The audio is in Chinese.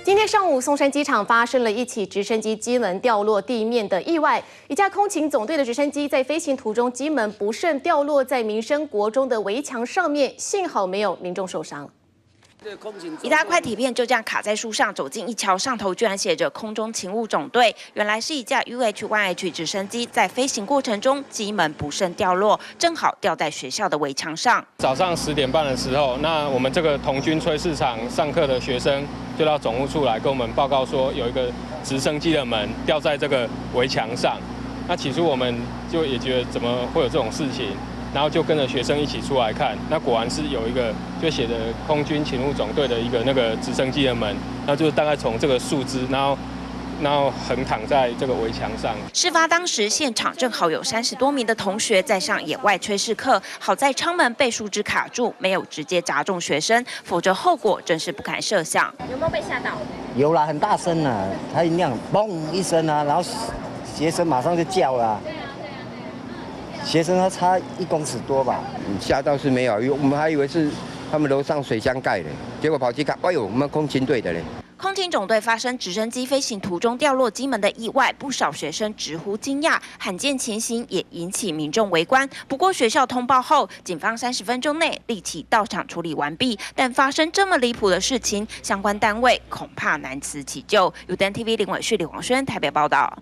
今天上午，松山机场发生了一起直升机机门掉落地面的意外。一架空勤总队的直升机在飞行途中，机门不慎掉落在民生国中的围墙上面，幸好没有民众受伤。 一大块铁片就这样卡在树上，走近一瞧，上头居然写着“空中勤务总队”。原来是一架 UH-1H 直升机在飞行过程中机门不慎掉落，正好掉在学校的围墙上。早上10点半的时候，那我们这个童军炊事场上课的学生就到总务处来跟我们报告说，有一个直升机的门掉在这个围墙上。那起初我们就也觉得怎么会有这种事情？ 然后就跟着学生一起出来看，那果然是有一个就写的空军勤务总队的一个那个直升机的门，那就大概从这个树枝，然后横躺在这个围墙上。事发当时，现场正好有30多名的同学在上野外炊事课，好在舱门被树枝卡住，没有直接砸中学生，否则后果真是不堪设想。有没有被吓到？有啦，很大声啊，它一亮，嘣一声啊，然后学生马上就叫了啊。 学生他差1公尺多吧，吓到是没有，我们还以为是他们楼上水箱盖的，结果跑去看，哎呦，我们空勤队的嘞。空勤总队发生直升机飞行途中掉落机门的意外，不少学生直呼惊讶，罕见情形也引起民众围观。不过学校通报后，警方30分钟内立即到场处理完毕。但发生这么离谱的事情，相关单位恐怕难辞其咎。UDN TV 林伟旭、李黄轩台北报道。